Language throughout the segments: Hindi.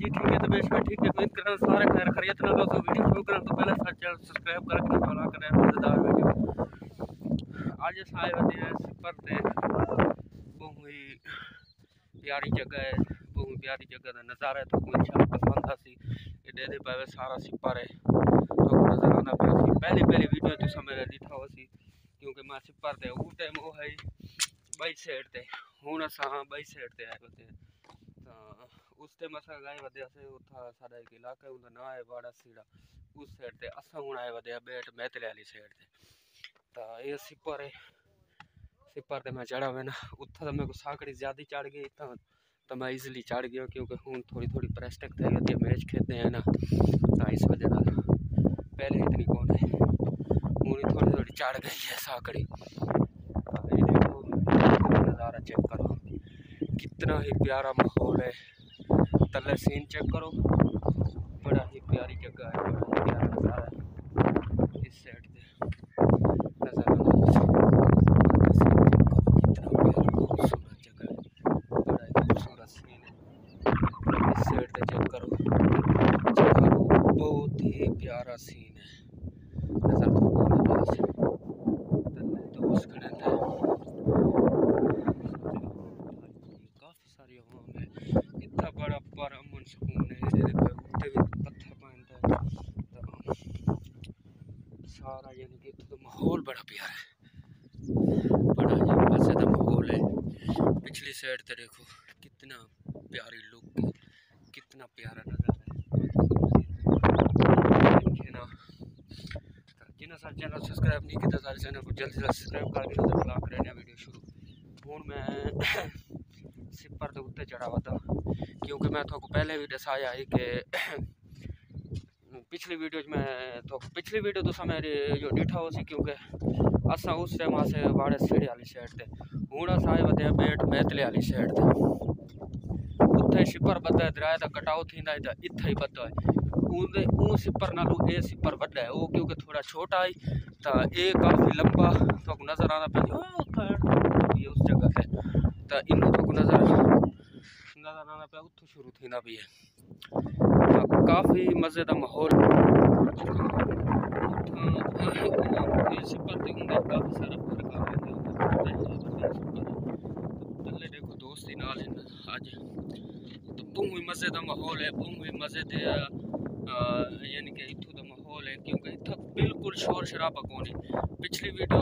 जी ठीक है, तो बेशक ठीक है। उम्मीद करना सारे खैर खैरियत ना। दोस्तों वीडियो शुरू करें तो पहले सारे चैनल सब्सक्राइब करके फॉलो करें मजेदार वीडियो। आज आए होते हैं सिपर ते बहुत ही प्यारी जगह है, बहुत प्यारी जगह का नज़ारा है। तो इंशाल्लाह पसंद आसी दे दे पावे सारा सिपर है तो नज़र आना पे पहली वीडियो तो मेरा दिखा हो सी क्योंकि मैं सिपर ते वो टाइम वो है बाई साइड ते हुन असा बाई साइड ते आए होते हैं। उस टाइम अस गए वे उथा साडा एक इलाका है उनका नाम है वाड़ा सीड़ा उस साइड ते अस हूँ आए वे बैठ मैतले वाली साइड ते। तो ये सिपर है सिपर ते मैं चढ़ा हुआ ना उथा तो मेरे को साकड़ी ज़्यादा चढ़ गई तो मैं ईजिली चढ़ गया क्योंकि हूँ थोड़ी प्रैक्टिस थी होती है मैच खेलते हैं ना तो इस वजह ना पहले इतनी कौन है हूँ थोड़ी चढ़ गई है साकड़ी। ये देखो नज़ारा चेक करो कितना ही प्यारा माहौल है। तले सीन चेक करो बड़ा ही प्यारी जगह है, बड़ा ही प्यारा नज़ारा है। इस साइड से नज़ारा कितना प्यारा खूबसूरत जगह है, बड़ा ही खूबसूरत सीन है। इस साइड से चेक करो बहुत ही प्यारा सीन है। नज़र तो दोस्त खड़े थे काफ़ी सारी आवाम है इतना बड़ा पर अमन सुकून है। पत्थर पाता है सारा यानी कि तो माहौल बड़ा प्यारा है, बड़ा मज़ेदार माहौल है। पिछली साइड तो देखो कितना प्यारी लुक है, कितना प्यारा नज़ारा है ना। जिन्हें सारे चैनल सब्सक्राइब नहीं किया सारे चैनल को जल्दी से सब्सक्राइब करके नजर बुला कर वीडियो शुरू। हूँ मैं सिपर के उत्ते चढ़ा हुआ था क्योंकि मैं थोड़ा पहले भी दसाया है कि पिछली वीडियो तो मेरी जो डिठा हो सी क्योंकि असा उस टाइम अस वाड़े सीढ़े वाली साइड ते हूँ अस आए वे बैठ मैतले वाली साइड ते उत्थे सिपर बदा है दरिया का कटाव थी इत्थे ही बदा है ऊ सिपर नालू ए सिपर वड्डा है वो क्योंकि थोड़ा छोटा है तो ये काफ़ी लंबा तो नज़र आना पे उस जगह से तो इनू तो नज़र आना पे उतो शुरू थी भी है। तो काफ़ी मज़ेदार माहौल सिपर काफ़ी सारा फर्क आ रहा देखो दोस्त ही नाल अज तो बहुत ही मज़ेदार माहौल है, बहुत ही मज़े यानी कि इतों का माहौल है क्योंकि इतना बिल्कुल शोर शराबा कौन है। पिछली वीडियो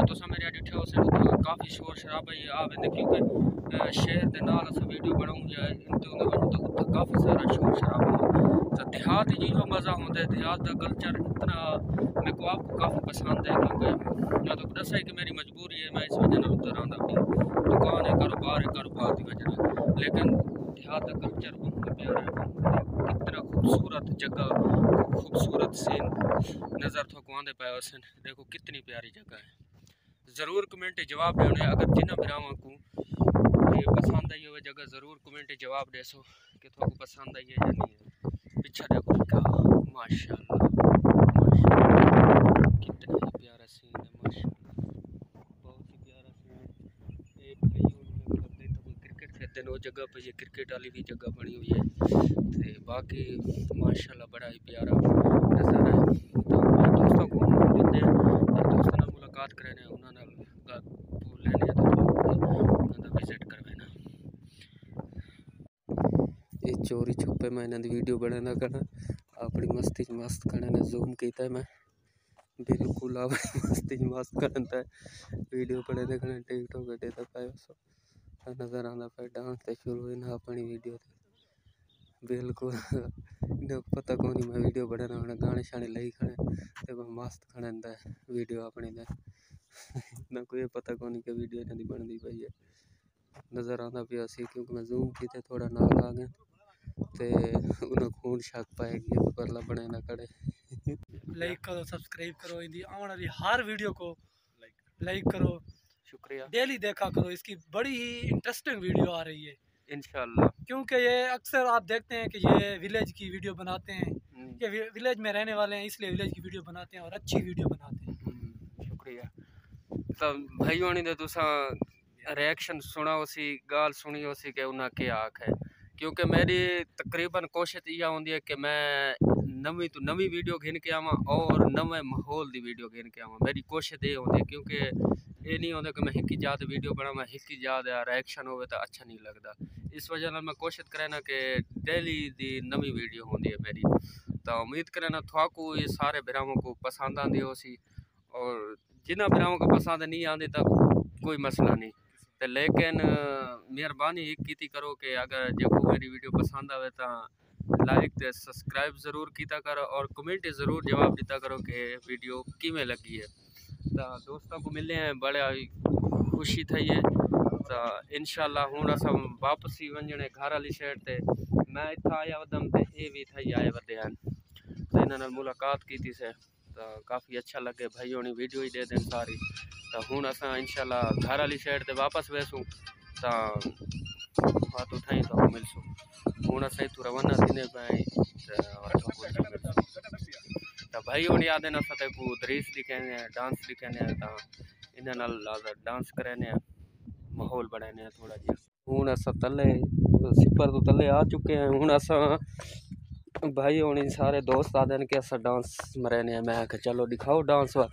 तो मेरे डिठे हो काफ़ी शोर शराबा ही आ वेंदे क्योंकि शहर के नाल अस वीडियो बनाऊँ या तो काफ़ी सारा शोर शराबा तो देहात जी जो मज़ा होता है देहात का कल्चर इतना मेरे को आपको काफ़ी पसंद है क्योंकि या तो दसा है कि मेरी मजबूरी है मैं इस वजह से उधर आंदा दुकान है कारोबार की वजह लेकिन देहात का कल्चर बहुत प्यारा है। कितना खूबसूरत जगह खूबसूरत सीन नज़र थोको आंदे पाए सन देखो कितनी प्यारी जगह है। ज़रूर कमेंट जवाब देने अगर जिन्हें भरावां को ये पसंद आई हो जगह ज़रूर कमेंट जवाब दे सो कि थोको पसंद आई है या नहीं है। पीछे देखो क्या माशाल्लाह कितना ही प्यारा सीन है माशाल्लाह बहुत ही प्यारा सीन है। ये भाई क्रिकेट खेलते हैं वो जगह पे ये क्रिकेट वाली भी जगह बनी हुई है तो बाकी माशाल्लाह बड़ा ही प्यारा नज़ारा है। तो दोस्तों को मिलते हैं दोस्तों नाल मुलाकात करने उन्होंने लेने तो विजिट करवाना ये चोरी छुपे मैं इन्होंने वीडियो बनाना करना अपनी मस्ती मस्त करना जूम किया मैं बिल्कुल अपनी मस्ती मस्त करता है वीडियो बड़े देखने टिकटॉक देता पाए नज़र आना पे डांस तो शुरू हुई ना अपनी वीडियो बिल्कुल पता कौन मैं वीडियो बनाना होना गाने शाने लई खड़े तो मस्त खड़ा वीडियो अपनी ना कोई पता कौन कि वीडियो इन्होंने बनती पई है नज़र आता पिया सी क्योंकि मैं जूम किते थोड़ा नाल आ गया तो उन्हें खून शक पाएगी परला बने ना करे। लाइक करो सब्सक्राइब करो इनकी आने वाली हर वीडियो को लाइक करो शुक्रिया डेली देखा करो इसकी बड़ी ही इंटरेस्टिंग वीडियो आ रही है इंशाल्लाह क्योंकि ये अक्सर आप देखते हैं कि ये विलेज की वीडियो बनाते हैं ये विलेज में रहने वाले हैं इसलिए विलेज की वीडियो बनाते हैं और अच्छी वीडियो बनाते हैं। शुक्रिया। तो भाइयों ने तुसा रिएक्शन सुना उसी गाल सुनी उसी के उन्हें क्या आख है क्योंकि मेरी तकरीबन कोशिश यह होती है कि मैं नवी तो नवी वीडियो घिन के आवा और नवे माहौल की वीडियो घिन के आवा। मेरी कोशिश ये होती है, क्योंकि ये नहीं होता कि मैं हिकी जात वीडियो बनावा, हिकी जात रिएक्शन हो तो अच्छा नहीं लगता। इस वजह से मैं कोशिश करें ना कि डेली दी नवी वीडियो होती है मेरी। तो उम्मीद करें ना थाकू ये सारे भरावों को पसंद आती हो सी, और जिन्हें भरावों को पसंद नहीं आती तो कोई मसला नहीं। तो लेकिन मेहरबानी की करो कि अगर जो मेरी वीडियो पसंद आवे तो लाइक तो सब्सक्राइब ज़रूर किया करो और कमेंट ज़रूर जवाब दिता करो कि वीडियो किमें लगी है। तो दोस्तों को मिले हैं बड़ा खुशी थी है। तो इंशाल्लाह हुण असां वापस ही वंजने घर वाली साइड ते। मैं इतना आया वदम तो ये भी थी आए वधे हैं, तो इन्होंने मुलाकात की से तो काफ़ी अच्छा लगे। भाई होनी वीडियो ही दे दें सारी। तो हुण असां इंशाल्लाह घर वाली साइड ते वापस वेसूँ तो बात उठाई तो मिलसूँ। हुण असां इतों रवाना थीने पाए तो भाई होनी आदे ना सते को दरीस दिखाने डांस दिखाने तो इन्हें नाल डांस कराने माहौल बनाने थोड़ा जिहा। हुण असां तले सिपर तो तले आ चुके हैं। हुण असां भाई होनी सारे दोस्त आते कि अस डांस मराने। मैं आख्या चलो दिखाओ डांस वा।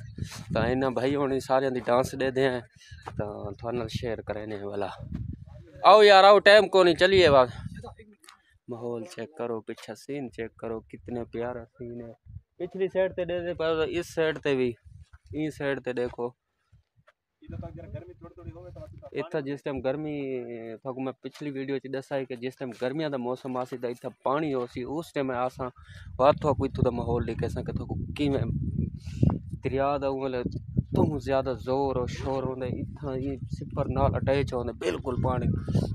तो इन्हें भाई होनी सारे दी डांस दे दें तो थोड़ा शेयर करें वाला। आओ यार आओ, टाइम को नहीं, चलिए बात। माहौल चेक करो, पीछे सीन चेक करो, कितने प्यारा सीन है। पिछली साइड ते दे पर इस साइड ते भी इस साइड ते देखो। इतना जिस टाइम गर्मी थको मैं पिछली वीडियो च दसा कि जिस टाइम गर्मियां का मौसम आसी तो इतना पानी हो सी, उस टाइम आसा बात थको इतों का माहौल दिखे सा कि थको किवें दरिया का मतलब तुम ज़्यादा जोर और शोर होंगे इतना ये सिपर नाल अटैच होंगे बिल्कुल पानी।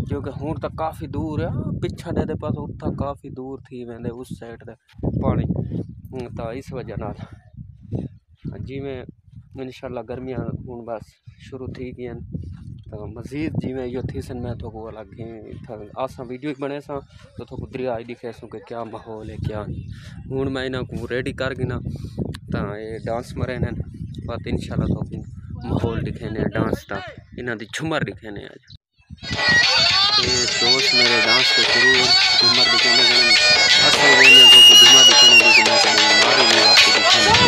क्योंकि हुण तक काफ़ी दूर है, पिछा दे पास उत्था काफ़ी दूर थी वेंदे उस साइड ते पानी। तो इस वजह नाल जिमें इंशाल्लाह गर्मियां हुण बस शुरू थी गई तो मजीद जिमें यो थी सन मैं तो अलग आसा वीडियो बने सा तो थोड़ा दरिया दिखे सूँ कि क्या माहौल है क्या नहीं। हुण मैं इन्हों को रेडी कर गिना तो ये डांस मरे ने बात इंशाल्लाह तो माहौल दिखेने डांस का इन्हों की झूमर दिखेने। आज दोस्त मेरे डांस के शुरू झूमर दिखेने तो झूमर दिखेने लेकिन मैं मारी नहीं आपको दिखेने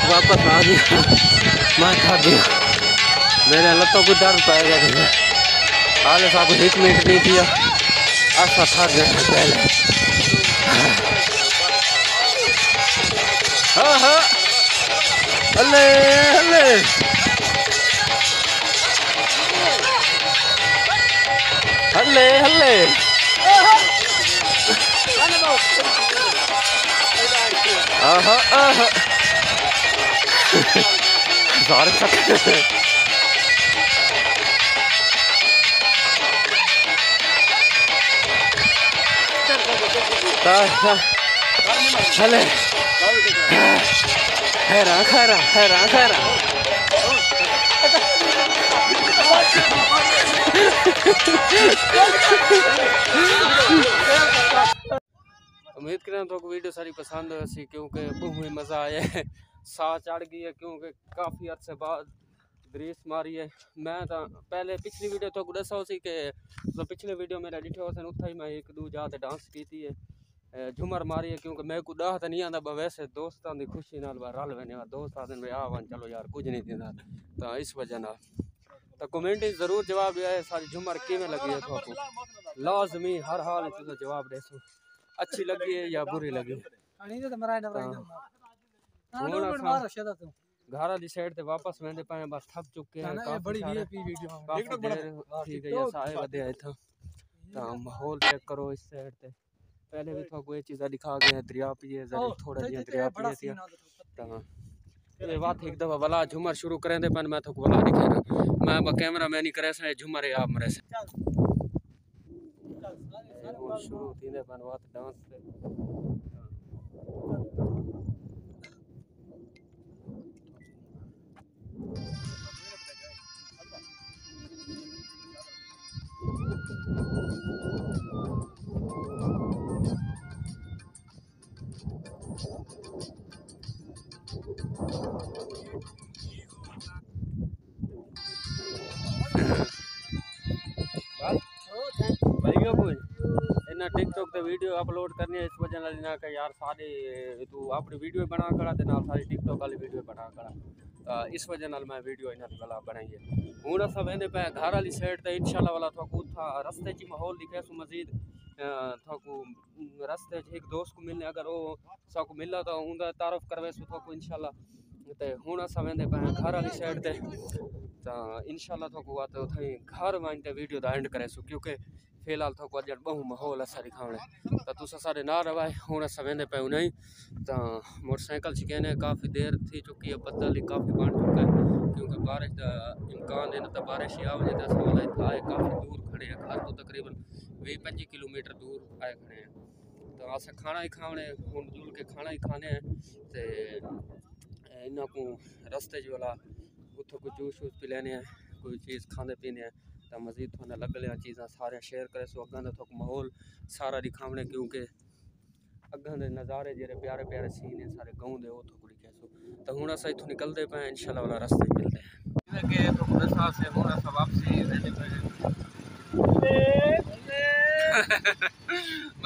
वापस आ गया। मैं थक गया, मेरे लत्तों को दर्द पाएगा थे। हाल साहब 1 मिनट नहीं किया ऐसा थक गया पहले। हाँ हाँ हल्ले हल्ले हल्ले हल्ले सारे हले खैरा खैरा खैरा खैरा उम्मीद उम्मीद करें तो वीडियो सारी पसंद सी क्योंकि बहुत मज़ा आया है, साह चढ़ गई है क्योंकि काफ़ी अर्से बाद ग्रीस मारी है। मैं तो पहले पिछली वीडियो तो दसा हो सी कि तो पिछले वीडियो मेरा डिठे हो उत्थे ही मैं एक दो जाते डांस की है, झूमर मारी है क्योंकि मैं को डाह तो नहीं आता वैसे दोस्तों की खुशी नाल रल वेने दोस्त आते हैं आ चलो यार कुछ नहीं देता तो इस वजह ना तो कमेंट जरूर जवाब दिया है सारी झूमर किमें लगी है तो लाजमी हर हाल में जवाब दे सो अच्छी लगी है या बुरी लगी। घर वाली साइड ते वापस वेंदे पाए बस थक चुके हैं काफी माहौल चेक करो इस साइड ते पहले भी तो कोई चीज़ दिखा गए दरिया पिए थोड़ा जिहा दरिया पिए ये बात एक दफा वाला झूमर शुरू करें दे पन मैं तो वाला दिखे ना मैं कैमरा मैन ही करे से झूमर आप मरे से शुरू थींदे पन बात डांस से टिकटॉक ते वीडियो अपलोड करनी है इस वजह ना कि यार सारे तू अपनी वीडियो बना करा ते नाल सारी टिकटॉक वाली वीडियो बना करा इस वजह नाल मैं वीडियो इन्हां दी वाला बनाई है। हुण असां वेंदे पे घर वाली साइड ते इंशाल्लाह वाला थाकू था रस्ते च माहौल दिखे सु मजीद थाकू रस्ते च एक दोस्त को मिलने अगर वो साकू मिला तो उनका तारुफ करवे सु थाकू इंशाल्लाह ते हुण असां वेंदे पे घर वाली साइड ते तो इंशाल्लाह थाकू आते उथे घर वहीं ते वीडियो दा एंड करे सु क्योंकि फिलहाल तो अज बहु माहौल असा दिखाने तो तुस सारे ना रवाए हूँ अस वेंदे पे नहीं तो मोटरसाइकिल शिकने काफ़ी देर थी चुकी है बदल काफ़ी बन चुका है क्योंकि बारिश का इम्कान है ना तो बारिश आ वजे तो अस आए काफ़ी दूर खड़े हैं घर तो तकरीबन 20-25 किलोमीटर दूर आए खड़े हैं तो अस खाना ही खाने हूँ जुल के खाना ही खाने हैं तो इन्हों को रस्ते च वाला उतो कोई जूस वूस पी लेने कोई चीज़ खाने पीने हैं तो मजीद थोड़ा लग लिया चीज़ा सारे शेयर करे सो अगों का थोक माहौल सारा दिखावने क्योंकि अगों के नज़ारे जेरे प्यारे प्यारे सीन है सारे गाँव के वो थोक दिखे सो तो हूँ अस इतों निकलते पे इंशाल्लाह वाला रस्ते मिलते हैं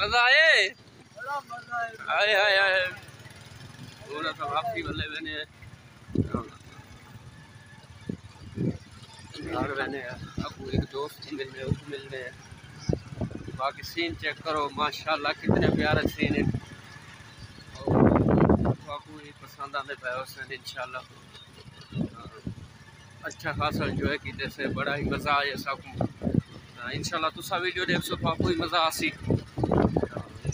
मजा आए आए आए आए वापसी वाले बने अब एक दोस्त मिलने बाकी सीन चेक करो माशाल्लाह कितने प्यारे सीन है आपको पसंद आते पे उसने इंशाल्लाह अच्छा खासा एंजॉय किए से बड़ा ही मज़ा आया सबको इंशाल्लाह तुसा वीडियो देख सो आपको ही मज़ा आसी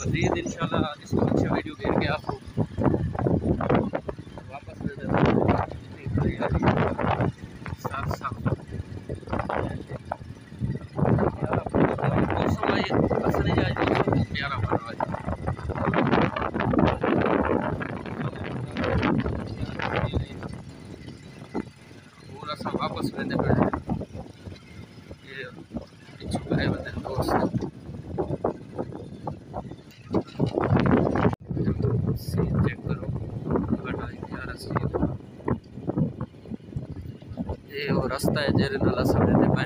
मज़ीद इंशाल्लाह इसको अच्छा वीडियो घेर के आपको वापस साथ साथ वापस वेंदे पे ये छुपाए बंदे दोस्त सीन चेक करो बड़ा प्यारा सीन ये वो रास्ता है जेरे नाल अस वेंदे पे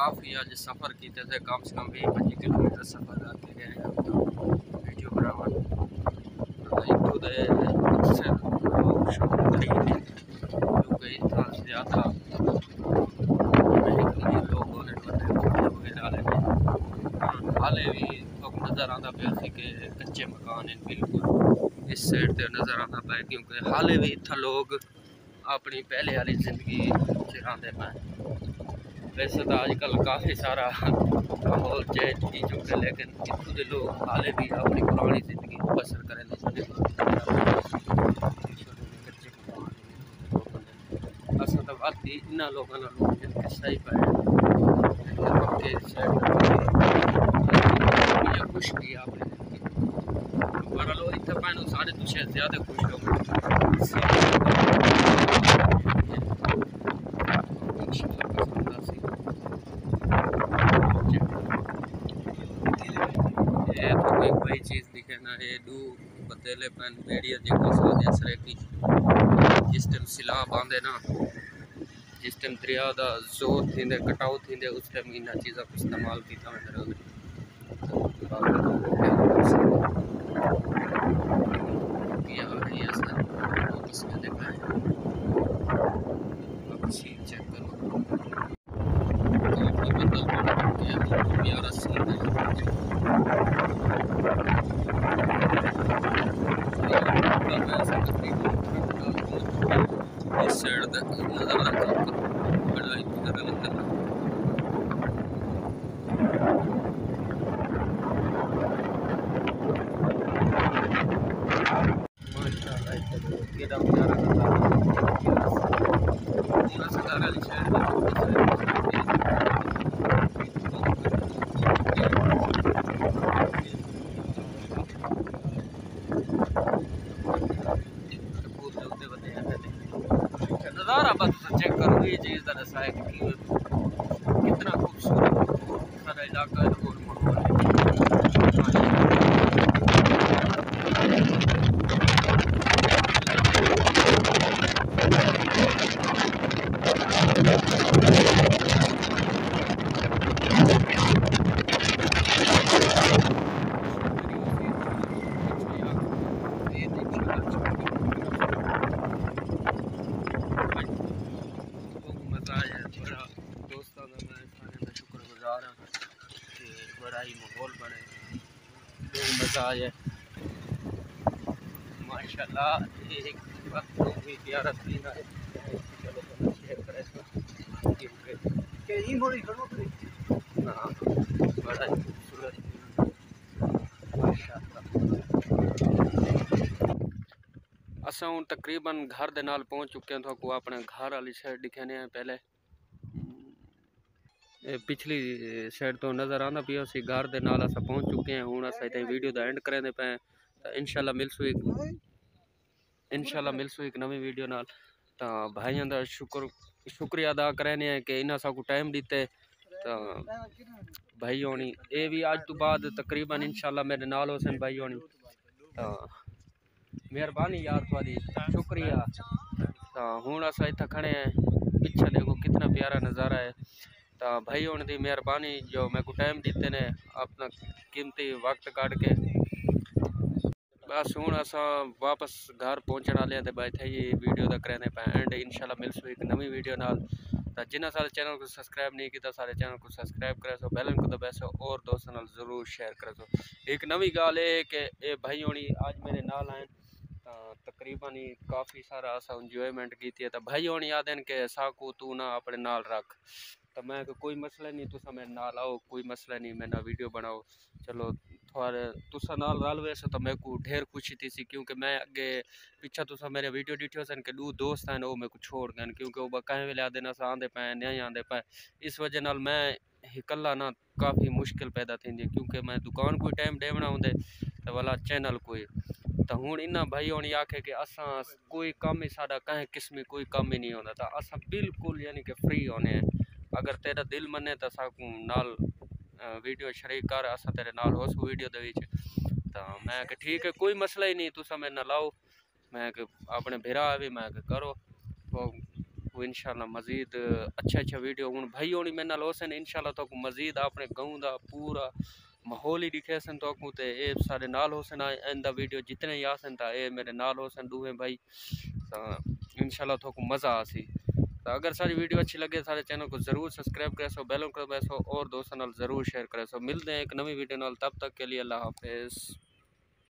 काफ़ी अज सफ़र किए थे कम से कम 20-25 किलोमीटर सफ़र करके गए हैं वीडियो बनावन इतों दे अक्सर लोग शौक खरीदे क्योंकि इतना ज़्यादा लोग हाले भी नज़र आता पाया कि कच्चे मकान हैं बिल्कुल इस साइड से नज़र आता पाया क्योंकि हाले भी इतना लोग अपनी पहले वाली ज़िंदगी चलाते पाए। वैसे तो आजकल काफ़ी सारा माहौल चेंज की चुके लेकिन इतों के लोग हाले भी अपनी पुरानी ज़िंदगी बसर करें असा तो बाकी इन्होंने लोगों सही पाए खुश की अपनी ज़िंदगी पर लोग इतना पाए सारे तो शायद ज़्यादा खुश हो पैन वीडियो देखो साथ असर की जिस टाइम सिला बांधे ना जिस टाइम दरिया का जोर थींदे कटाव थींदे उस टाइम इन चीज़ों को इस्तेमाल किया वेंदो चेक करो प्यारा सीन है इस साइड तक नज़ारा बड़ा ही नज़ारा बस चेक करो ये चीज़ का दसा है कि कितना खूबसूरत सारा इलाका है और माहौल दोस्तों का मैं सारे शुक्रगुजार हाँ कि बड़ा ही माहौल बने मज़ा आए माशाल्लाह एक वक्त भी प्यारा सीन है चलो शेयर करें हाँ बड़ा ही खूबसूरत माशाल्लाह असा हूँ तकरीबन घर दे नाल पहुँच चुके हैं तो अपने घर वाली साइड दिखाने हैं पहले पिछली साइड तो नज़र आना पिया सी घर दे नाल असा पहुँच चुके हैं हूँ असा इतने वीडियो का एंड करें पे इंशाल्लाह मिलसू एक नवी वीडियो नाल तो भाइयों का शुक्रिया अदा करने हैं कि इन्हें साकू टाइम दीते तो भाई होनी ये भी आज तो बाद तकरीबन इंशाल्लाह मेरे नाल हुसैन भाई होनी तो मेहरबानी यार थोड़ी शुक्रिया तो हूँ असा इतना खड़े हैं पीछे देखो कितना प्यारा नज़ारा है तो भाई होने की मेहरबानी जो मेरे को टाइम देते ने अपना कीमती वक्त काट के बस हूँ असा वापस घर पहुँचने वाले हैं तो भाई थे ये वीडियो का करने पे एंड इंशाल्लाह मिलसू एक नवी वीडियो नाल तो जिन्हें सारे चैनल को सब्सक्राइब नहीं किया सारे चैनल को सब्सक्राइब करे सो बेल को दबासो और दोस्तों नाल जरूर शेयर करे सो एक नवी गाल है कि ये भाई होनी आज मेरे नाल आए तकरीबन ही काफ़ी सारा असा इंजॉयमेंट की थी तो भाई होनी याद है कि साकू तू ना अपने नाल रख तो मैं कोई मसला नहीं तुसा मेरे नाल आओ कोई मसला नहीं मैं ना वीडियो बनाओ चलो थोड़े तुसा नाल रल वैसे तो मेरे को ढेर खुशी थी सी क्योंकि मैं अगे पिछा तुसा मेरे वीडियो डिठो सन कि 2 दोस्त हैं वो मेरे को छोड़ गए क्योंकि वो कहीं वेले आते ना आते पे नहीं आते पे इस वजह नाल मैं इकला ना काफ़ी मुश्किल पैदा थी क्योंकि मैं दुकान कोई टाइम देवना होंगे तो वाला चैनल कोई तो हूँ इन्ना भाई होनी आखे कि असा कोई कम ही साडा कहीं किस्म कोई कम ही नहीं होता तो असा बिल्कुल यानी कि फ्री होने हैं अगर तेरा दिल मने तो साकू नाल वीडियो शरीक कर असा तेरे नाल हो वीडियो दे तो मैं कि ठीक है कोई मसला ही नहीं तुसा मेरे नाल लाओ मैं कि अपने भिरा भी मैं कि करो तो इंशाल्लाह मजीद अच्छा वीडियो हूँ भाई होनी मेरे नाल होसन इंशाल्लाह तो मजीद अपने गाँव का पूरा माहौल ही दिखे सन तो ये सारे नाल होसन आइंदा वीडियो जितने ही आसन था ये मेरे नाल होसन दूहे भाई तो इंशाल्लाह तो मज़ा आसी तो अगर सारी वीडियो अच्छी लगे सारे चैनल को जरूर सब्सक्राइब करे सो बेल को दबाए सो और दोस्तों नाल जरूर शेयर करे सो मिलते हैं एक नवी वीडियो नाल तब तक के लिए अल्लाह हाफिज़।